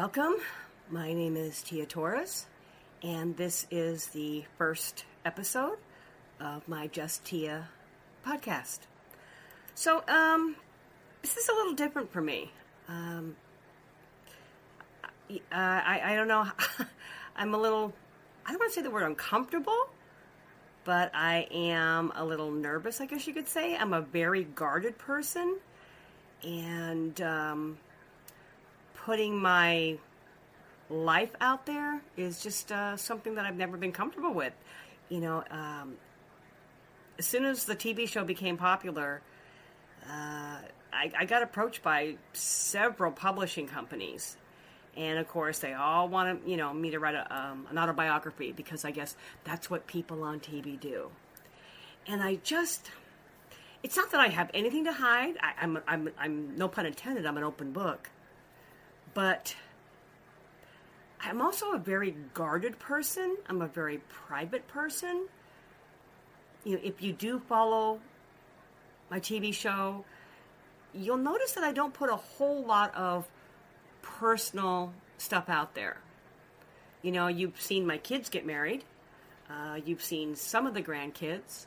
Welcome. My name is Tia Torres, and this is the first episode of my Just Tia podcast. So, this is a little different for me. I don't know. I'm a little, I don't want to say the word uncomfortable, but I am a little nervous, I guess you could say. I'm a very guarded person, and putting my life out there is just something that I've never been comfortable with. You know, as soon as the TV show became popular, I got approached by several publishing companies. And of course, they all want to, me to write an autobiography because I guess that's what people on TV do. And it's not that I have anything to hide. I'm no pun intended, I'm an open book. But I'm also a very guarded person. I'm a very private person. You know, if you do follow my TV show, you'll notice that I don't put a whole lot of personal stuff out there. You know, you've seen my kids get married. You've seen some of the grandkids.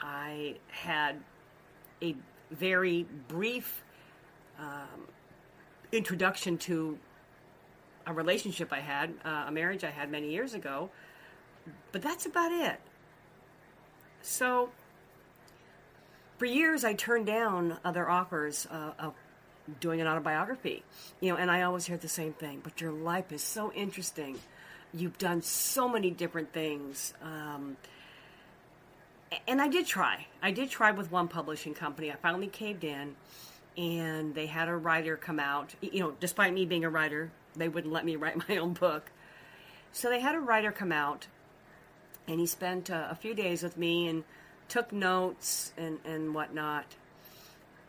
I had a very brief introduction to a relationship I had, a marriage I had many years ago, but that's about it. So, for years I turned down other offers of doing an autobiography, and I always hear the same thing, but your life is so interesting. You've done so many different things. And I did try. With one publishing company. I finally caved in, and they had a writer come out. Despite me being a writer, they wouldn't let me write my own book. So they had a writer come out, and he spent a few days with me and took notes and whatnot,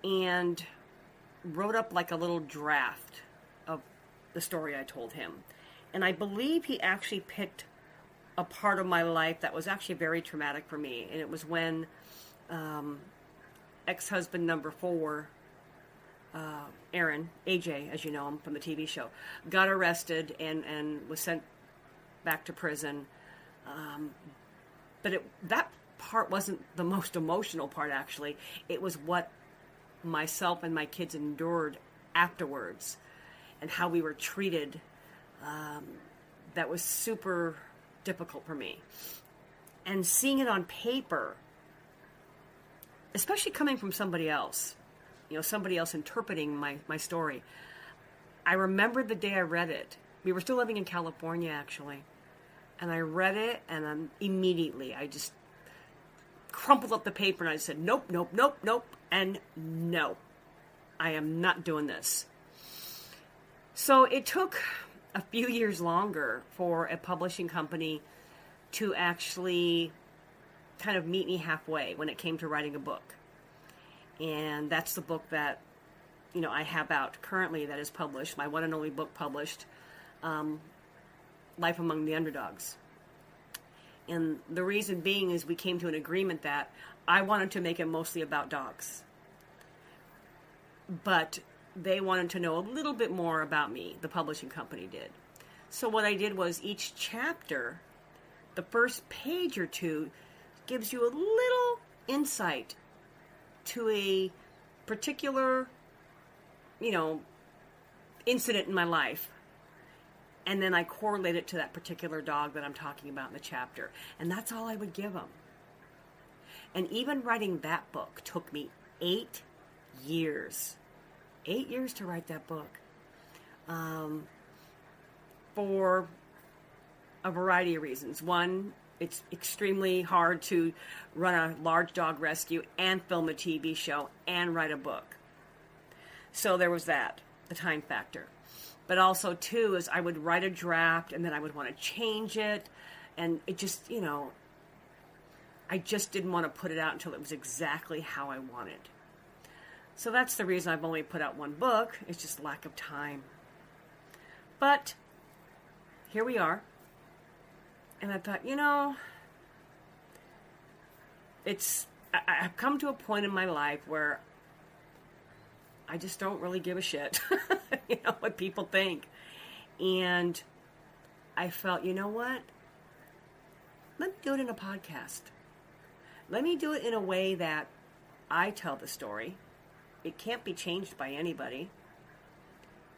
and wrote up like a little draft of the story I told him. And I believe he actually picked a part of my life that was actually very traumatic for me. And it was when ex-husband number 4, Aaron, AJ, as you know him from the TV show, got arrested and was sent back to prison. But that part wasn't the most emotional part, actually. It was what myself and my kids endured afterwards and how we were treated. That was super difficult for me. And seeing it on paper, especially coming from somebody else, somebody else interpreting my story. I remember the day I read it. We were still living in California, actually. And I read it, and immediately I just crumpled up the paper, and I said, nope, nope, nope, nope, and no. I am not doing this. So it took a few years longer for a publishing company to actually kind of meet me halfway when it came to writing a book. And that's the book that, I have out currently that is published, my one and only book published, Life Among the Underdogs. And the reason being is we came to an agreement that I wanted to make it mostly about dogs. But they wanted to know a little bit more about me, the publishing company did. So what I did was each chapter, the first page or two, gives you a little insight to a particular, incident in my life. And then I correlate it to that particular dog that I'm talking about in the chapter. And that's all I would give them. And even writing that book took me 8 years. 8 years to write that book. For a variety of reasons. One, it's extremely hard to run a large dog rescue and film a TV show and write a book. So there was that, the time factor. But also, too, is I would write a draft and then I would want to change it. And it just, I just didn't want to put it out until it was exactly how I wanted. So that's the reason I've only put out one book. It's just lack of time. But here we are. And I thought, I've come to a point in my life where I just don't really give a shit, what people think. And I felt, you know what? Let me do it in a podcast. Let me do it in a way that I tell the story. It can't be changed by anybody.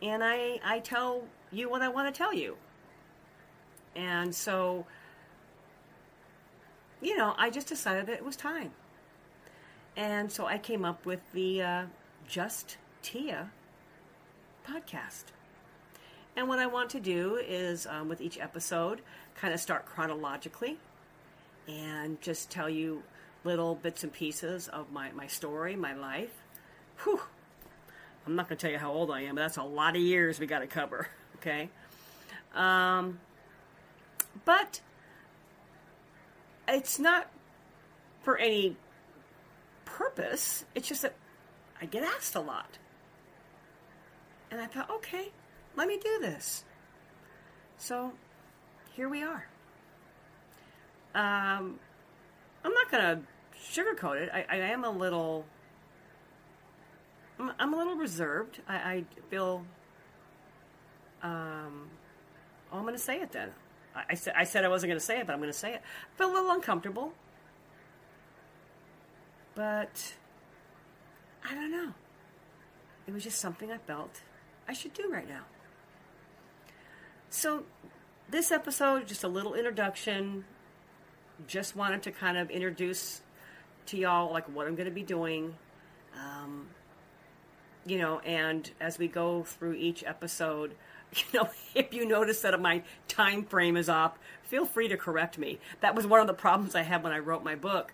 And I tell you what I want to tell you. And so, I just decided that it was time. And so I came up with the Just Tia podcast. And what I want to do is, with each episode, kind of start chronologically and just tell you little bits and pieces of my story, my life. Whew. I'm not going to tell you how old I am, but that's a lot of years we got to cover, okay? But it's not for any purpose. It's just that I get asked a lot. And I thought, okay, let me do this. So here we are. I'm not going to sugarcoat it. I am a little... I'm a little reserved. I feel... I'm going to say it then. I said I wasn't going to say it, but I'm going to say it. I feel a little uncomfortable. But I don't know. It was just something I felt I should do right now. So this episode, just a little introduction. Just wanted to kind of introduce to y'all like what I'm going to be doing. And as we go through each episode, if you notice that my time frame is off, feel free to correct me. That was one of the problems I had when I wrote my book.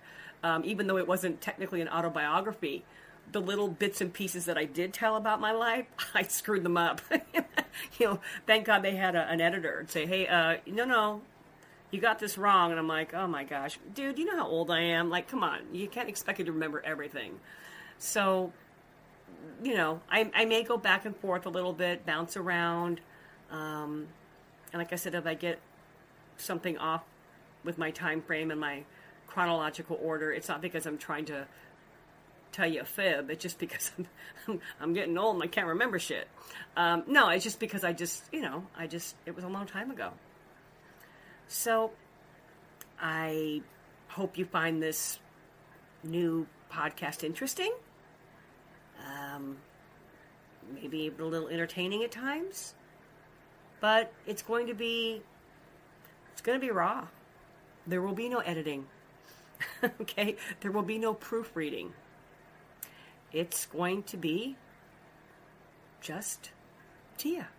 Even though it wasn't technically an autobiography, the little bits and pieces that I did tell about my life, I screwed them up. Thank God they had an editor and say, hey, no, you got this wrong. And I'm like, oh my gosh, dude, you know how old I am? Like, come on, you can't expect me to remember everything. So, I may go back and forth a little bit, bounce around. And like I said, if I get something off with my time frame and my chronological order, it's not because I'm trying to tell you a fib. It's just because I'm getting old and I can't remember shit. No, it's just because it was a long time ago. So I hope you find this new podcast interesting. Maybe a little entertaining at times, but it's going to be raw. There will be no editing. Okay? There will be no proofreading. It's going to be just Tia.